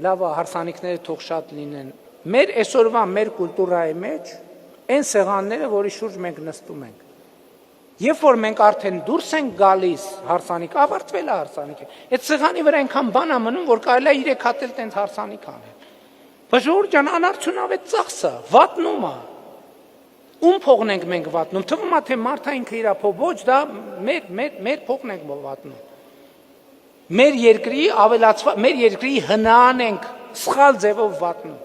լավ հարսանիքները թող շատ լինեն։ Մեր այսօրվա մեր կուլտուրայի մեջ այն սեղանները, որի շուրջ մենք նստում ենք։ Երբ որ մենք արդեն դուրս ենք գալիս հարսանիք, ավարտվել է հարսանիքը։ Այդ սեղանի վրա այնքան բան է մնում, որ կարելի է 3 հատ էլ տենց հարսանիք անել։ Բայց ժողովուրդ ջան, անարդյունավետ ծախսը, վատնում է։ Ում փողն ենք մենք վատնում։ Թվում է թե մարդը ինքը իր փող, ոչ, դա մեր փողն ենք վատնում։ Մեր երկրի ավելացված, մեր երկրի հնան ենք սխալ ձևով վատնում։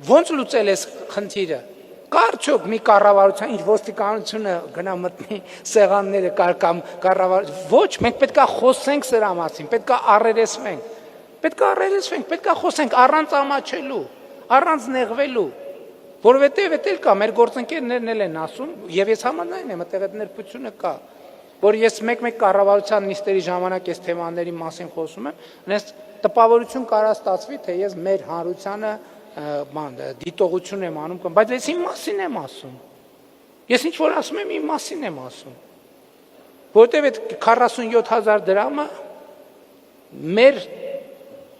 Ոնց լուծել ես խնդիրը։ Կարճոք մի կառավարության ինչ ոստիկանությունը գնա մտնի սեղանները կամ կառավար, ոչ, մենք պետք է խոսենք սրա մասին, պետք է առերեսվենք, պետք է խոսենք առանց ամաչելու, առանց նեղվելու, որովհետև էլ կա, մեր գործընկերներն էլ են ասում, եւ ես համաձայն եմ, այդտեղ այդ ներբությունը կա, որ ես մեկ կառավարության նիստերի ժամանակ այս թեմաների մասին խոսում եմ, այնպես տպավորություն կարա ստացվի, թե ես մեր հանրությանը դիտողություն եմ անում, բայց ես իմ մասին եմ ասում, ես ինչ որ ասում եմ, իմ մասին եմ ասում, որովհետև այդ 47,000 դրամը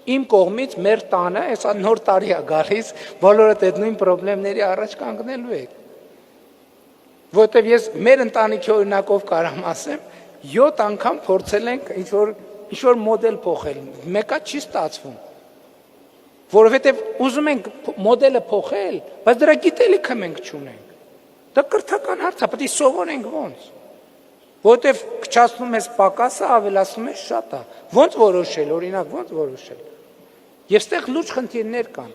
իմ կողմից, մեր տանը, այսա նոր տարի է գալիս, բոլորդ այդ նույն պրոբլեմների առաջ կանգնելու եք, որովհետև ես մեր ընտանիքի օրինակով կարամ ասեմ, 7 անգամ փորձել ենք ինչ-որ մոդել փոխել, մեկա չի ստացվում, որովհետև ուզում ենք մոդելը փոխել, բայց դրա գիտելիքը մենք չունենք, դա կրթական հարց է, պետք է սովորենք ոնց, որովհետև քչացնում ես պակասը, ավելացնում ես շատը, ոնց որոշել, օրինակ ոնց որոշել, եւ ստեղ լուրջ խնդիրներ կան,